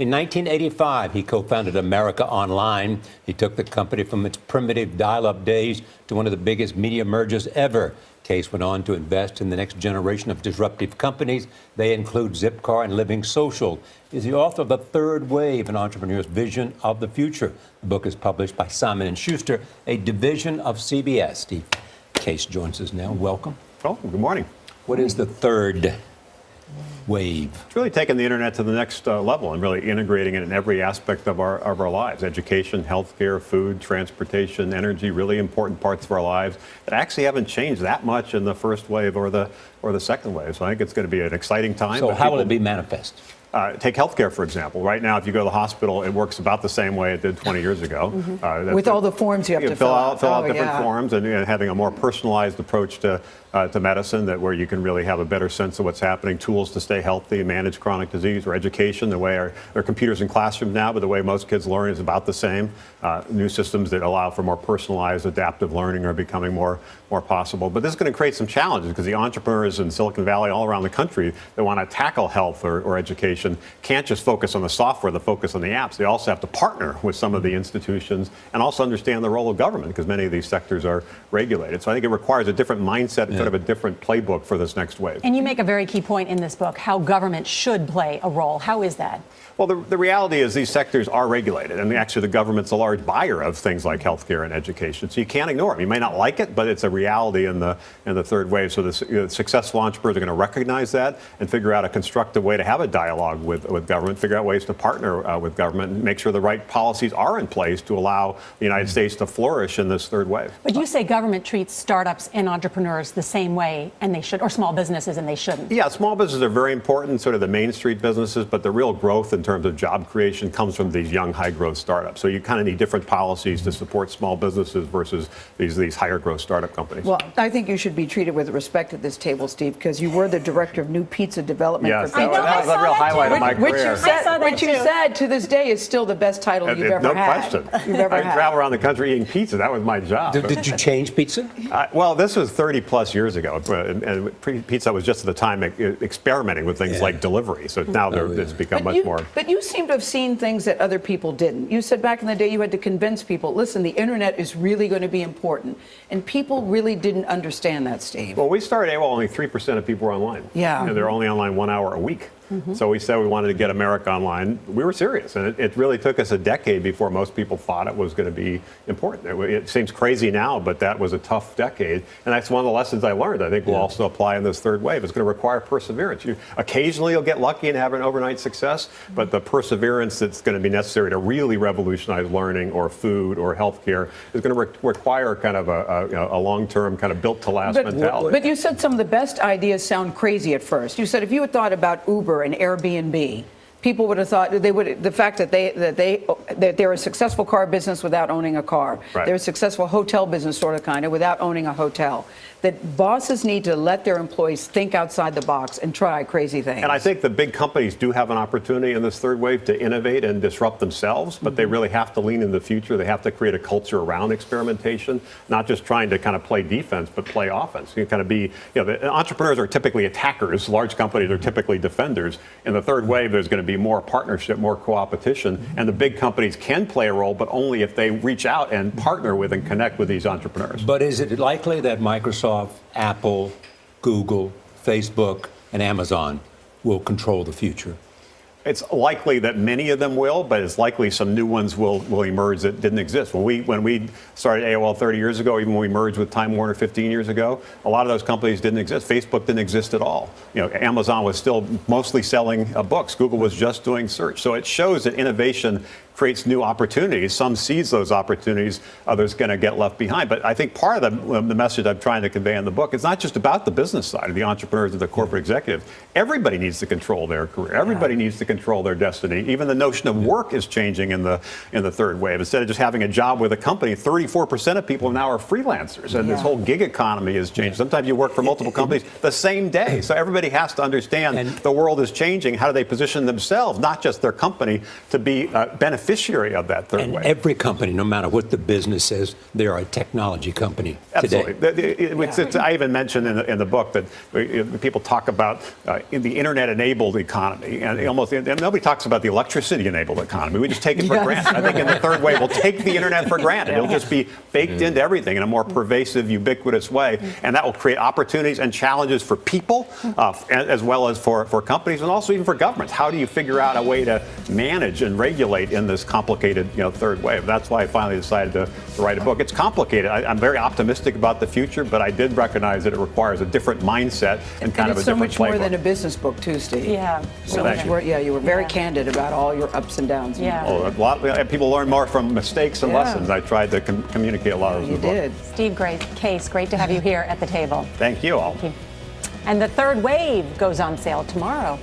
In 1985, he co-founded America Online. He took the company from its primitive dial-up days to one of the biggest media mergers ever. Case went on to invest in the next generation of disruptive companies. They include Zipcar and Living Social. He's the author of The Third Wave, an entrepreneur's vision of the future. The book is published by Simon & Schuster, a division of CBS. Steve Case joins us now. Welcome. Oh, good morning. What is the third wave? It's really taking the internet to the next level and really integrating it in every aspect of our lives. Education, healthcare, food, transportation, energy, really important parts of our lives that actually haven't changed that much in the first wave or the second wave. So I think it's going to be an exciting time. So how will it be manifest? Take healthcare, for example. Right now, if you go to the hospittal, it works about the same way it did 20 years ago. With all the forms you have to fill out. Fill out different forms and having a more personalized approach to medicine, where you can really have a better sense of what's happening, tools to stay healthy, manage chronic disease, or education. The way there are computers in classrooms now, but the way most kids learn is about the same. New systems that allow for more personalized, adaptive learning are becoming more possible. But this is going to create some challenges because the entrepreneurs in Silicon Valley all around the country that want to tackle health or education can't just focus on the software, they focus on the apps. They also have to partner with some of the institutions and also understand the role of government because many of these sectors are regulated. So I think it requires a different mindset and sort of a different playbook for this next wave. And you make a very key point in this book, how government should play a role. How is that? Well, the reality is these sectors are regulated, and actually the government's a large buyer of things like healthcare and education, so you can't ignore them. You may not like it, but it's a reality in the third wave. So the successful entrepreneurs are going to recognize that and figure out a constructive way to have a dialogue with government, figure out ways to partner with government, and make sure the right policies are in place to allow the United States to flourish in this third wave. But you say government treats startups and entrepreneurs the same way, and they should, or small businesses, and they shouldn't. Yeah, small businesses are very important, sort of the Main Street businesses, but the real growth in terms of job creation comes from these young, high-growth startups. So you kind of need different policies to support small businesses versus these higher-growth startup companies. Well, I think you should be treated with respect at this table, Steve, because you were the director of new pizza development for pizza. That was a real highlight of my career. Which you said to this day is still the best title you've ever had. No question. I travel around the country eating pizza. That was my job. Did you change pizza? Well, this was 30-plus years ago, and pizza was just at the time experimenting with things like delivery. So now it's become much more. But you seem to have seen things that other people didn't. You said back in the day you had to convince people, listen, the internet is really going to be important. And people really didn't understand that, Steve. Well, we started AOL, only 3% of people were online. Yeah. And they're only online 1 hour a week. So we said we wanted to get America online. We were serious, and it really took us a decade before most people thought it was going to be important. It seems crazy now, but that was a tough decade, and that's one of the lessons I learned. I think will also apply in this third wave. It's going to require perseverance. Occasionally you'll get lucky and have an overnight success, but the perseverance that's going to be necessary to really revolutionize learning or food or healthcare is going to require kind of a long-term kind of built-to-last mentality. But you said some of the best ideas sound crazy at first. You said if you had thought about Uber and Airbnb, people would have thought the fact that they're a successful car business without owning a car. Right. They're a successful hotel business, sort of, kind of, without owning a hotel. That bosses need to let their employees think outside the box and try crazy things. And I think the big companies do have an opportunity in this third wave to innovate and disrupt themselves, but they really have to lean in the future. They have to create a culture around experimentation, not just trying to kind of play defense, but play offense. You kind of be, the entrepreneurs are typically attackers. Large companies are typically defenders. In the third wave, there's going to be more partnership, more co-opetition, and the big companies can play a role, but only if they reach out and partner with and connect with these entrepreneurs. But is it likely that Microsoft, Apple, Google, Facebook, and Amazon will control the future? It's likely that many of them will, but it's likely some new ones will emerge that didn't exist. When we started AOL 30 years ago, even when we merged with Time Warner 15 years ago, a lot of those companies didn't exist. Facebook didn't exist at all. Amazon was still mostly selling books. Google was just doing search. So it shows that innovation creates new opportunities. Some seize those opportunities, others going to get left behind. But I think part of the message I'm trying to convey in the book is not just about the business side of the entrepreneurs or the corporate executives. Everybody needs to control their career. Everybody needs to control their destiny. Even the notion of work is changing in the third wave. Instead of just having a job with a company, 34% of people now are freelancers, and this whole gig economy has changed. Sometimes you work for multiple companies the same day. So everybody has to understand the world is changing. How do they position themselves, not just their company, to be beneficial beneficiary of that third And wave. every company, no matter what the business says, they are a technology company today. Absolutely. I even mentioned in the book that people talk about in the internet-enabled economy, and nobody talks about the electricity-enabled economy. We just take it for granted. I think in the third wave, we'll take the internet for granted. It'll just be baked into everything in a more pervasive, ubiquitous way, and that will create opportunities and challenges for people, as well as for companies, and also even for governments. How do you figure out a way to manage and regulate in this complicated, third wave? That's why I finally decided to write a book. It's complicated. I'm very optimistic about the future, but I did recognize that it requires a different mindset and kind of a different playbook. It's so much more than a business book, too, Steve. Yeah. So much more. Yeah, you were very candid about all your ups and downs. Yeah. Oh, a lot. People learn more from mistakes and lessons. I tried to communicate a lot of those in the book. You did. Steve Case, great to have you here at the table. Thank you all. Thank you. And the third wave goes on sale tomorrow.